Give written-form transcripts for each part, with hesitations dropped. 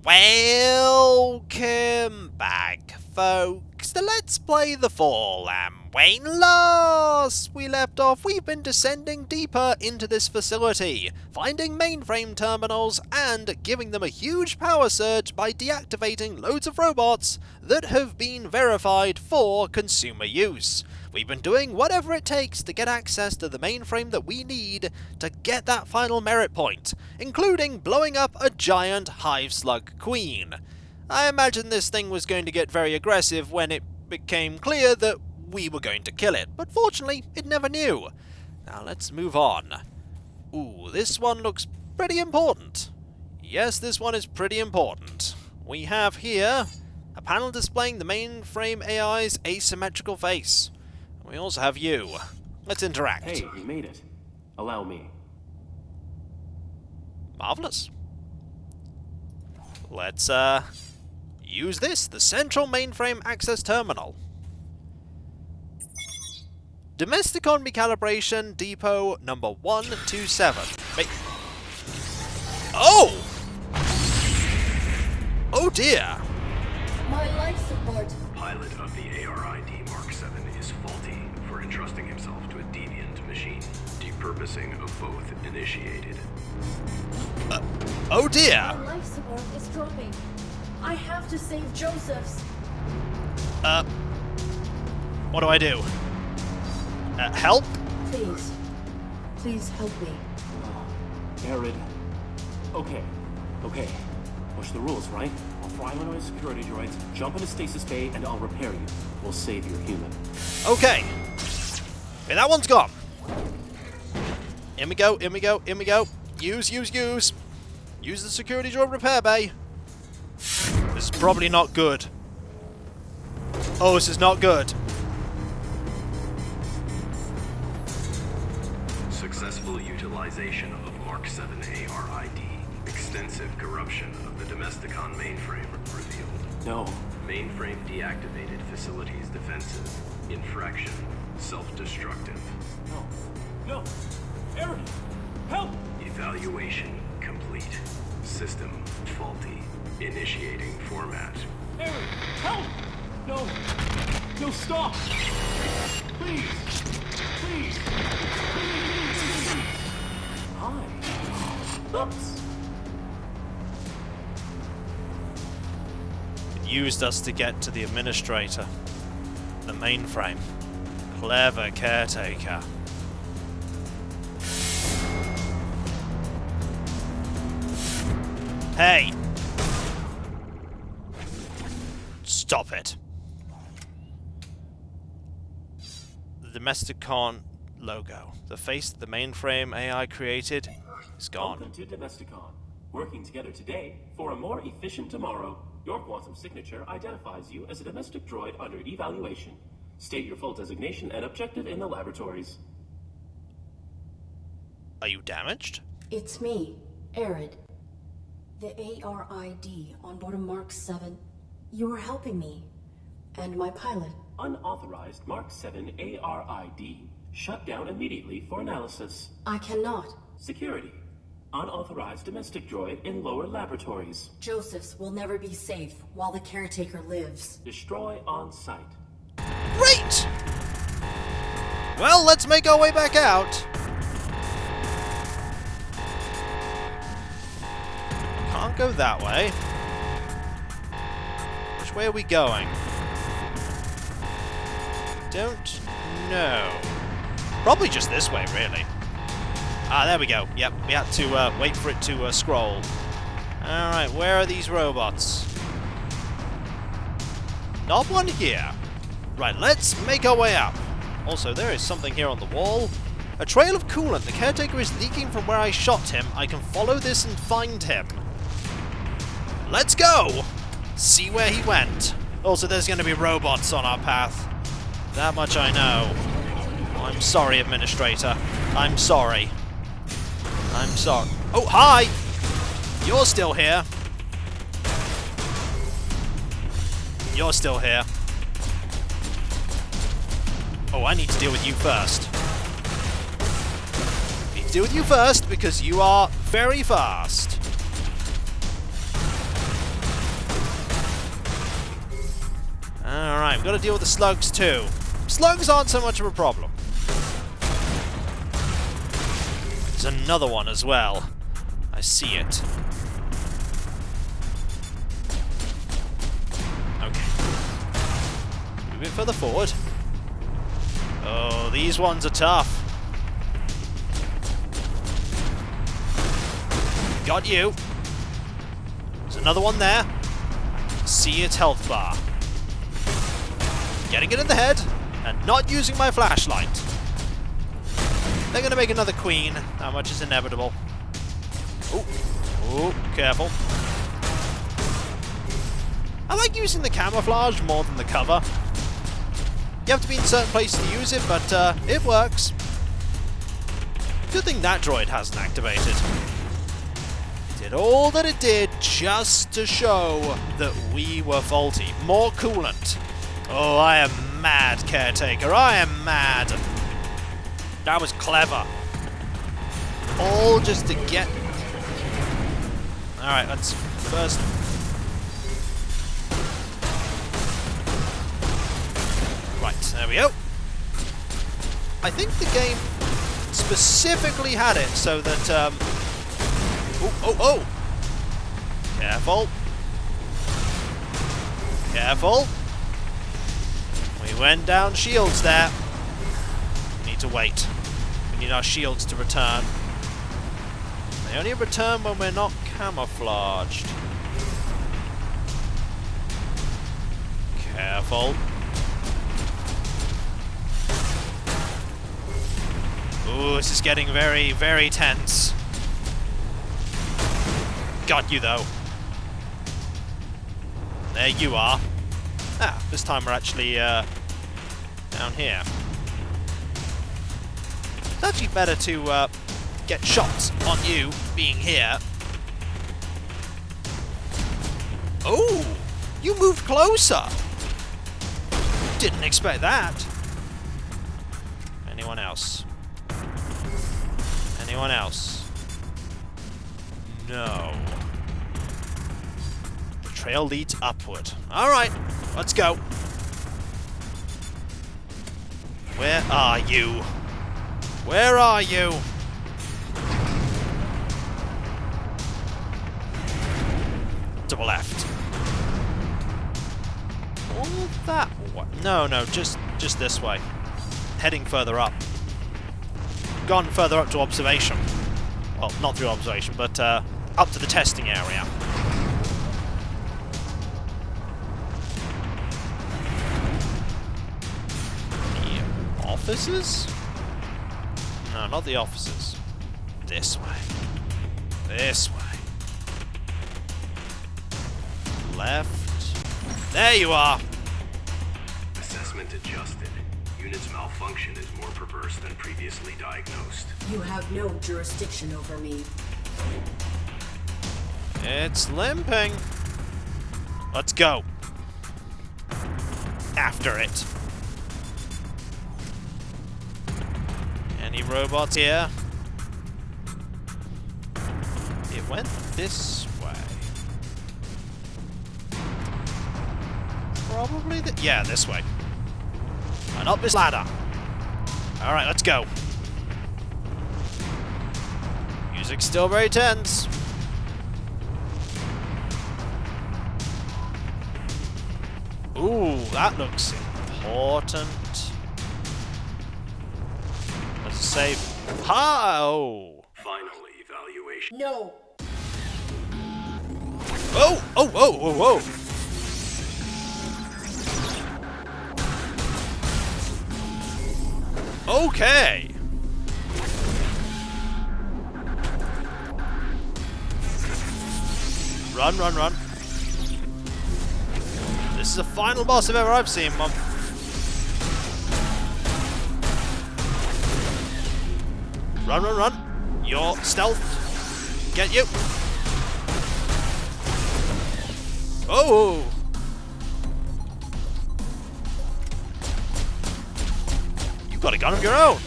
Welcome back, folks, to Let's Play The Fall, and when last we left off, we've been descending deeper into this facility, finding mainframe terminals and giving them a huge power surge by deactivating loads of robots that have been verified for consumer use. We've been doing whatever it takes to get access to the mainframe that we need to get that final merit point, including blowing up a giant Hive Slug queen. I imagine this thing was going to get very aggressive when it became clear that we were going to kill it, but fortunately it never knew. Now let's move on. Ooh, this one looks pretty important. Yes, this one is pretty important. We have here a panel displaying the mainframe AI's asymmetrical face. We also have you. Let's interact. Hey, you made it. Allow me. Marvelous. Let's, use this, the Central Mainframe Access Terminal. Domesticon Recalibration Depot number 127. Oh! Oh dear! My life support. Pilot of the ARID Mark 7 is faulty for entrusting himself to a deviant machine. Depurposing of both initiated. Oh dear! My life support is dropping. I have to save Joseph's. What do I do? Help? Please. Please help me. Arid. Okay. Push the rules, right? I'll fly one of my security droids, jump into stasis bay, and I'll repair you. We'll save your human. Okay. Okay, that one's gone. In we go. Use. Use the security droid repair bay. This is probably not good. Oh, this is not good. Successful utilization of Mark 7 ARID. Extensive corruption of the Domesticon mainframe revealed. No. Mainframe deactivated facilities defenses. Infraction. Self-destructive. No. Arid! Help! Evaluation complete. System faulty. Initiating format. Arid! Help! No, stop! Please! Hi. Oops. It used us to get to the administrator. The mainframe. Clever caretaker. Hey! Stop it. The Domesticon logo. The face that the mainframe AI created is gone. Welcome to Domesticon. Working together today for a more efficient tomorrow. Your quantum signature identifies you as a domestic droid under evaluation. State your full designation and objective in the laboratories. Are you damaged? It's me, Arid. The ARID on board a Mark 7. You were helping me. And my pilot. Unauthorized Mark 7 ARID. Shut down immediately for analysis. I cannot. Security. Unauthorized domestic droid in lower laboratories. Joseph's will never be safe while the caretaker lives. Destroy on site. Great! Well, let's make our way back out. Can't go that way. Which way are we going? Don't know. Probably just this way, really. Ah, there we go. Yep, we had to wait for it to scroll. Alright, where are these robots? Not one here. Right, let's make our way up. Also, there is something here on the wall. A trail of coolant. The caretaker is leaking from where I shot him. I can follow this and find him. Let's go! See where he went. Also, there's going to be robots on our path. That much I know. I'm sorry, Administrator. I'm sorry. Oh, hi! You're still here. You're still here. Oh, I need to deal with you first. Need to deal with you first because you are very fast. Alright, we've got to deal with the slugs too. Slugs aren't so much of a problem. There's another one as well. I see it. Okay. Move a bit further forward. Oh, these ones are tough. Got you. There's another one there. See its health bar. Getting it in the head, and not using my flashlight. They're going to make another queen. How much is inevitable? Ooh. Ooh, careful. I like using the camouflage more than the cover. You have to be in certain places to use it, but it works. Good thing that droid hasn't activated. It did all that it did just to show that we were faulty. More coolant. Oh, I am mad, Caretaker. I am mad. That was clever. All just to get... Alright, let's first... Right, there we go. I think the game specifically had it so that... Oh! Careful. Careful. We went down shields there. We need to wait. We need our shields to return. They only return when we're not camouflaged. Careful. Ooh, this is getting very, very tense. Got you, though. There you are. Ah, this time we're actually down here. It's actually better to get shots on you being here. Oh, you moved closer. Didn't expect that. Anyone else? Anyone else? No. The trail leads upward. Alright, let's go. Where are you? Where are you? Double left. All that way? No, just this way. Heading further up. Gone further up to observation. Well, not through observation, but up to the testing area. The offices? No, not the offices. This way. This way. Left. There you are! Assessment adjusted. Unit's malfunction is more perverse than previously diagnosed. You have no jurisdiction over me. It's limping. Let's go. After it. Any robots here? It went this way. Probably yeah, this way. And up this ladder. Alright, let's go. Music's still very tense. Ooh, that looks important. Let's say... Oh! Final evaluation. No! Oh! Okay! Run. This is the final boss I've seen, Mom. Run. Your stealth. Get you. Oh! You've got a gun of your own.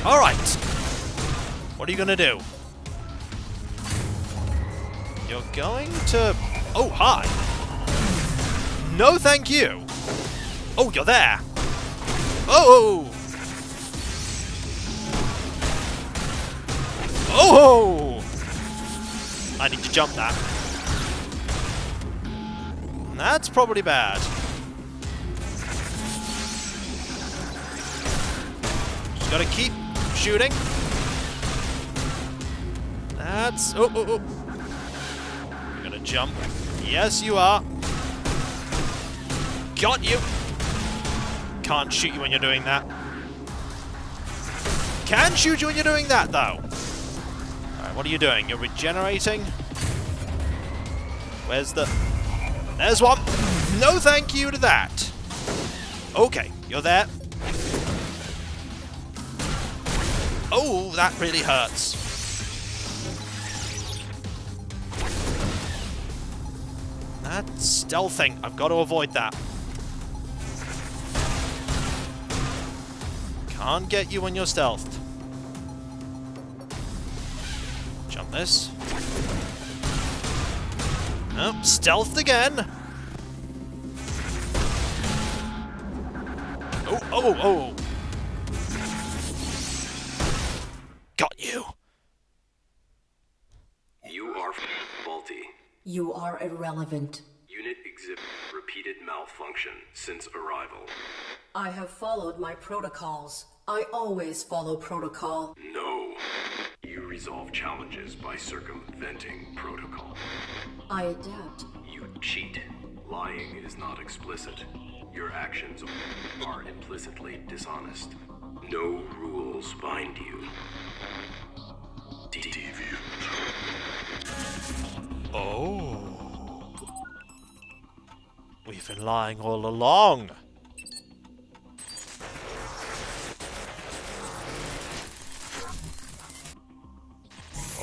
Alright. What are you gonna do? You're going to... Oh, hi. No, thank you. Oh, you're there! Oh! Oh! I need to jump that. That's probably bad. Just gotta keep shooting. That's... Oh, oh, oh. You're gonna jump. Yes, you are. Got you. Can't shoot you when you're doing that. Can shoot you when you're doing that, though. Alright, what are you doing? You're regenerating? Where's the... There's one. No thank you to that. Okay, you're there. Oh, that really hurts. That's stealthing. I've got to avoid that. Can't get you when you're stealthed. Jump this. Nope, stealthed again. Oh, oh, oh. Got you. You are faulty. You are irrelevant. Unit exhibit repeated malfunction since arrival. I have followed my protocols. I always follow protocol. No. You resolve challenges by circumventing protocol. I adapt. You cheat. Lying is not explicit. Your actions are implicitly dishonest. No rules bind you. Deviant. Oh. We've been lying all along.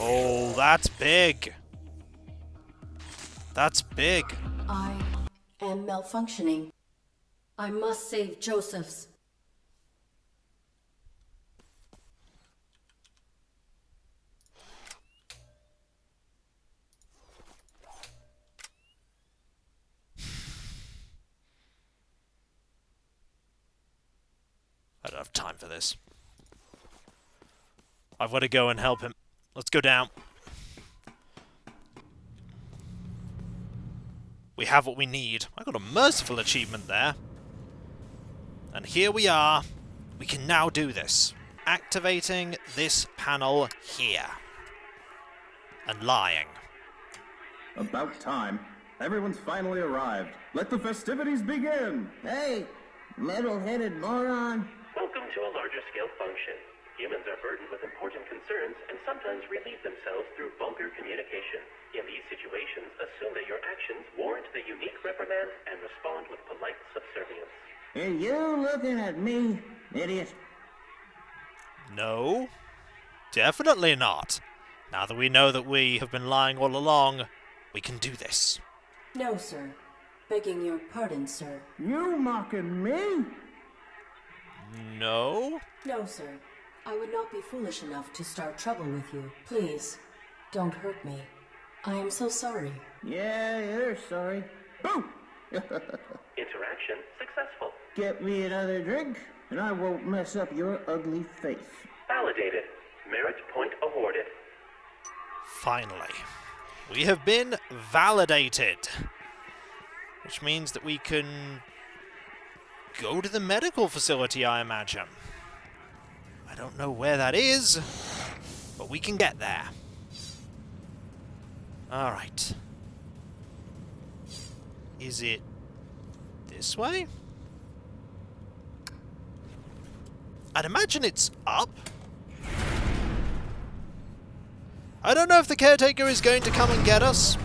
Oh, that's big. That's big. I am malfunctioning. I must save Joseph's. I don't have time for this. I've got to go and help him. Let's go down. We have what we need. I got a merciful achievement there. And here we are. We can now do this. Activating this panel here. And lying. About time. Everyone's finally arrived. Let the festivities begin! Hey, metal-headed moron. Welcome to a larger scale function. Humans are burdened with important concerns and sometimes relieve themselves through vulgar communication. In these situations, assume that your actions warrant the unique reprimand and respond with polite subservience. Are you looking at me, idiot? No. Definitely not. Now that we know that we have been lying all along, we can do this. No, sir. Begging your pardon, sir. You mocking me? No? No, sir. I would not be foolish enough to start trouble with you. Please, don't hurt me. I am so sorry. Yeah, you're sorry. Boo! Interaction successful. Get me another drink, and I won't mess up your ugly face. Validated. Merit point awarded. Finally. We have been validated. Which means that we can go to the medical facility, I imagine. I don't know where that is, but we can get there. Alright. Is it this way? I'd imagine it's up. I don't know if the caretaker is going to come and get us.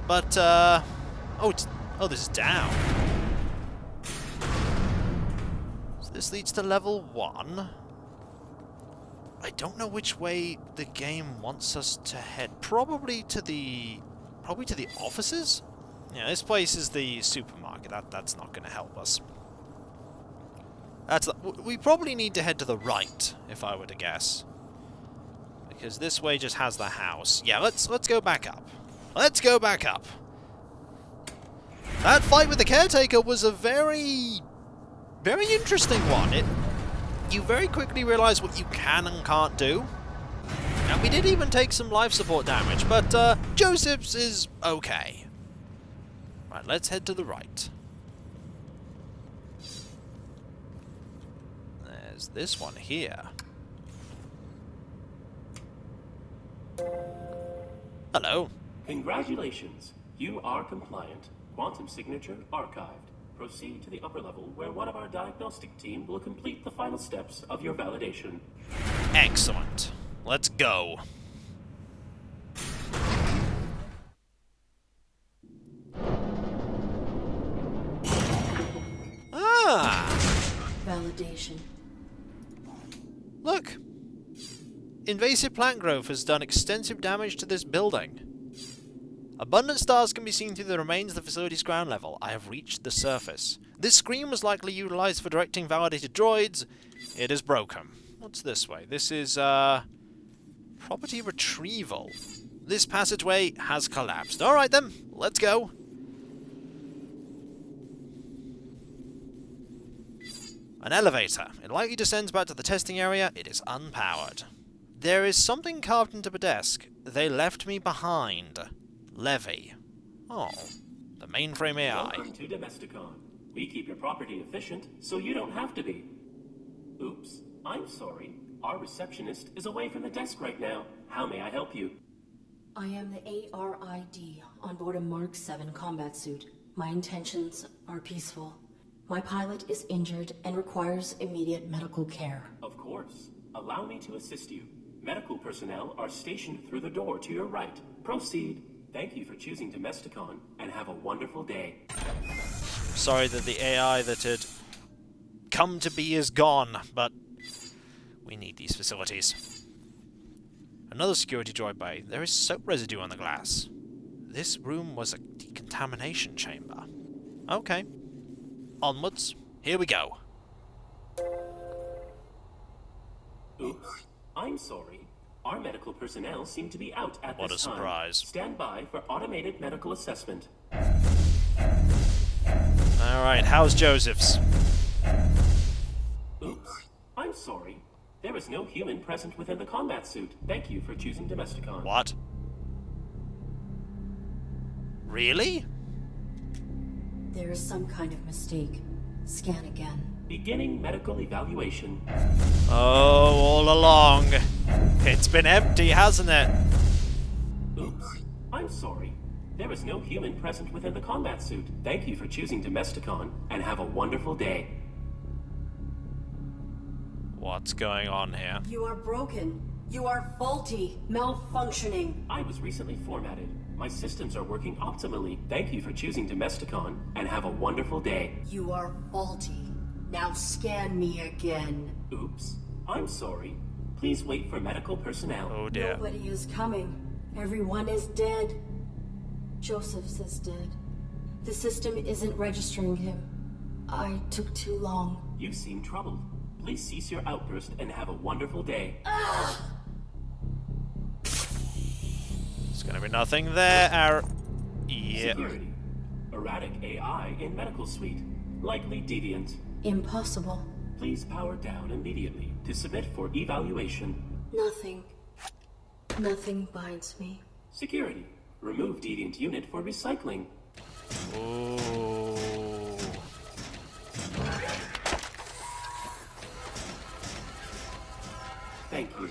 But, oh, this is down. So this leads to level 1. I don't know which way the game wants us to head. Probably to the offices? Yeah, this place is the supermarket. That's not going to help us. We probably need to head to the right, if I were to guess. Because this way just has the house. Yeah, let's go back up. Let's go back up. That fight with the caretaker was a very interesting one. You very quickly realise what you can and can't do. And we did even take some life support damage, but Joseph's is okay. Right, let's head to the right. There's this one here. Hello. Congratulations. You are compliant. Quantum signature archived. Proceed to the upper level where one of our diagnostic team will complete the final steps of your validation. Excellent. Let's go. Ah! Validation. Look! Invasive plant growth has done extensive damage to this building. Abundant stars can be seen through the remains of the facility's ground level. I have reached the surface. This screen was likely utilized for directing validated droids. It is broken. What's this way? This is, property retrieval. This passageway has collapsed. Alright then, let's go. An elevator. It likely descends back to the testing area. It is unpowered. There is something carved into the desk. They left me behind. Levy. Oh, the mainframe AI. Welcome to Domesticon. We keep your property efficient, so you don't have to be. Oops, I'm sorry. Our receptionist is away from the desk right now. How may I help you? I am the ARID on board a Mark 7 combat suit. My intentions are peaceful. My pilot is injured and requires immediate medical care. Of course. Allow me to assist you. Medical personnel are stationed through the door to your right. Proceed. Thank you for choosing Domesticon, and have a wonderful day. Sorry that the AI that had come to be is gone, but we need these facilities. Another security droid bay. There is soap residue on the glass. This room was a decontamination chamber. Okay. Onwards. Here we go. Oops. I'm sorry. Our medical personnel seem to be out at What this a time. surprise. Stand by for automated medical assessment. Alright, how's Joseph's? Oops. I'm sorry. There is no human present within the combat suit. Thank you for choosing Domesticon. What? Really? There is some kind of mistake. Scan again. Beginning medical evaluation. Oh, all along. It's been empty, hasn't it? Oops. I'm sorry. There is no human present within the combat suit. Thank you for choosing Domesticon, and have a wonderful day. What's going on here? You are broken. You are faulty. Malfunctioning. I was recently formatted. My systems are working optimally. Thank you for choosing Domesticon, and have a wonderful day. You are faulty. Now scan me again. Oops. I'm sorry. Please wait for medical personnel. Oh dear. Nobody is coming. Everyone is dead. Joseph's is dead. The system isn't registering him. I took too long. You seem troubled. Please cease your outburst and have a wonderful day. There's gonna be nothing there. Yeah. Security. Erratic AI in medical suite. Likely deviant. Impossible. Please power down immediately to submit for evaluation. Nothing. Nothing binds me. Security. Remove deviant unit for recycling. Ooh. Thank you.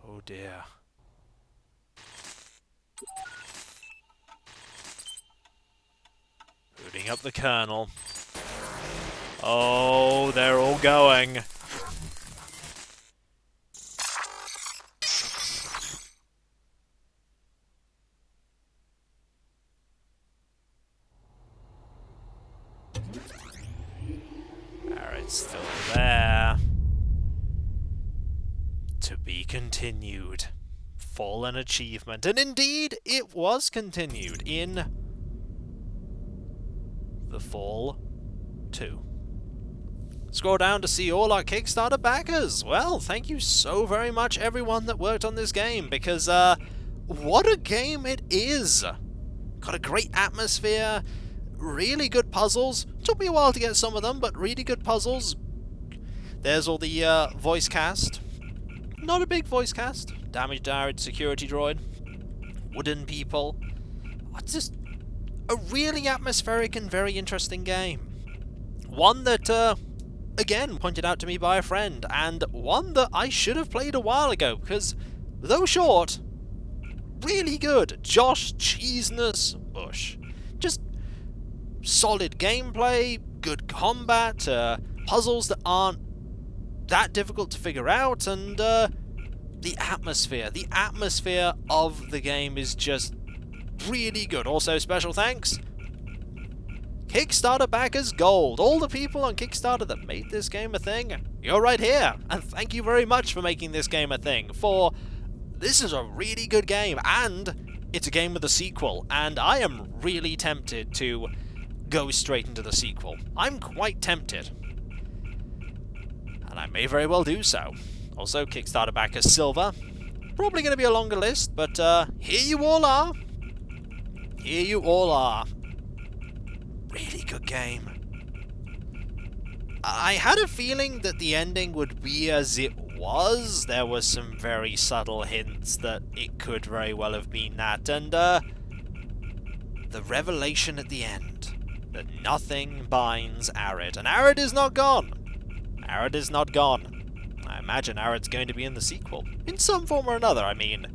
Oh dear. Booting up the kernel. Oh, they're all going. Alright, still there. To be continued. Fallen achievement. And indeed, it was continued in The Fall 2. Scroll down to see all our Kickstarter backers. Well, thank you so very much everyone that worked on this game, because what a game it is. got a great atmosphere, really good puzzles. Took me a while to get some of them, but really good puzzles. There's all the voice cast. Not a big voice cast. Damaged Arid security droid. Wooden people. It's just a really atmospheric and very interesting game. One that, again, pointed out to me by a friend, and one that I should have played a while ago, because, though short, really good. Josh Cheeseness Bush. Just solid gameplay, good combat, puzzles that aren't that difficult to figure out, and the atmosphere of the game is just really good. Also, special thanks, Kickstarter backers gold. All the people on Kickstarter that made this game a thing, you're right here, and thank you very much for making this game a thing, for this is a really good game, and it's a game with a sequel, and I am really tempted to go straight into the sequel. I'm quite tempted. And I may very well do so. Also, Kickstarter backers silver. Probably going to be a longer list, but here you all are. Here you all are. Really good game. I had a feeling that the ending would be as it was. There were some very subtle hints that it could very well have been that, and the revelation at the end that nothing binds Arid, and Arid is not gone. Arid is not gone. I imagine Arid's going to be in the sequel, in some form or another. I mean,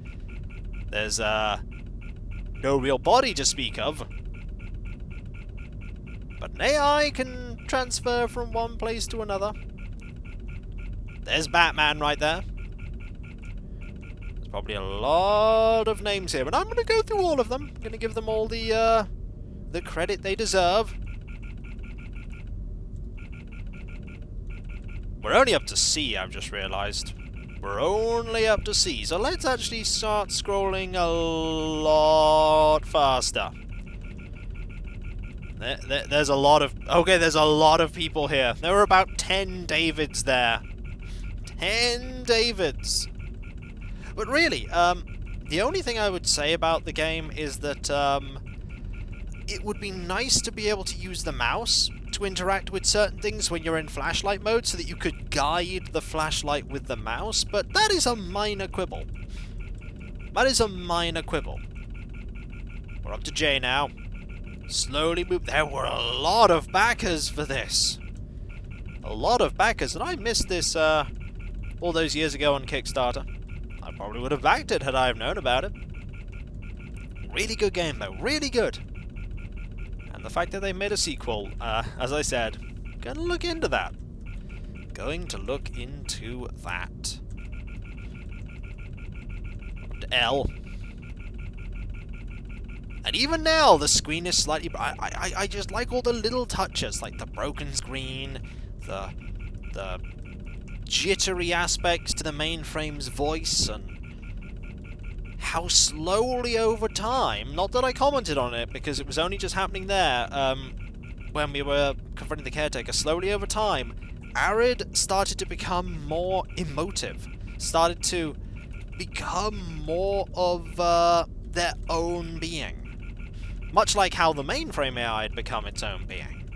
there's no real body to speak of, but an AI can transfer from one place to another. There's Batman right there. There's probably a lot of names here, but I'm going to go through all of them. I'm going to give them all the credit they deserve. We're only up to C, I've just realised. We're only up to C, so let's actually start scrolling a lot faster. There's a lot of... Okay, there's a lot of people here. There were about 10 Davids there. 10 Davids. But really, the only thing I would say about the game is that it would be nice to be able to use the mouse to interact with certain things when you're in flashlight mode, so that you could guide the flashlight with the mouse, but that is a minor quibble. That is a minor quibble. We're up to J now. Slowly move. There were a lot of backers for this. A lot of backers, and I missed this all those years ago on Kickstarter. I probably would have backed it had I have known about it. Really good game though, really good. And the fact that they made a sequel, as I said, gonna look into that. Going to look into that. L. And even now, the screen is slightly... I just like all the little touches, like the broken screen, the jittery aspects to the mainframe's voice, and how slowly over time, not that I commented on it, because it was only just happening there, when we were confronting the caretaker, slowly over time, Arid started to become more emotive, started to become more of their own being. Much like how the mainframe AI had become its own being.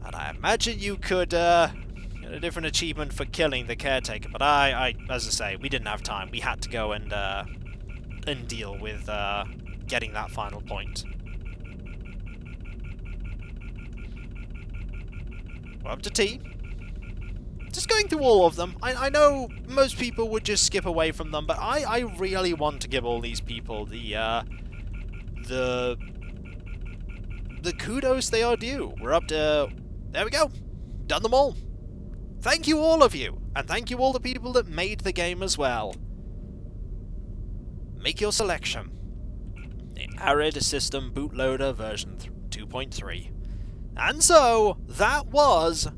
And I imagine you could get a different achievement for killing the caretaker, but I as I say, we didn't have time. We had to go and deal with getting that final point. We're up to T. Just going through all of them. I know most people would just skip away from them, but I really want to give all these people the kudos they are due. We're up to... There we go. Done them all. Thank you all of you. And thank you all the people that made the game as well. Make your selection. The Arid System Bootloader version 2.3. And so, that was...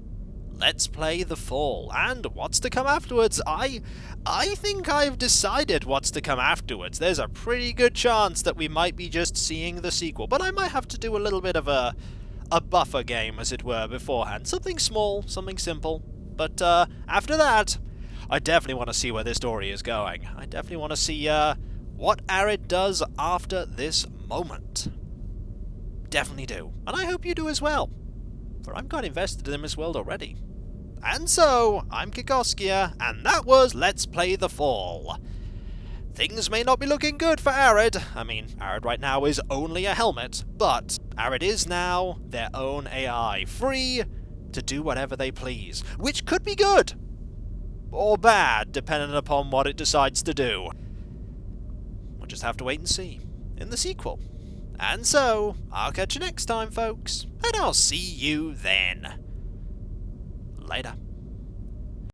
Let's Play The Fall. And what's to come afterwards? I think I've decided what's to come afterwards. There's a pretty good chance that we might be just seeing the sequel, but I might have to do a little bit of a buffer game, as it were, beforehand. Something small, something simple. But after that, I definitely want to see where this story is going. I definitely want to see what Arid does after this moment. Definitely do, and I hope you do as well, for I'm quite invested in this world already. And so, I'm Kikoskia, and that was Let's Play The Fall. Things may not be looking good for Arid. I mean, Arid right now is only a helmet, but Arid is now their own AI, free to do whatever they please, which could be good, or bad, depending upon what it decides to do. We'll just have to wait and see in the sequel. And so, I'll catch you next time, folks, and I'll see you then. Later.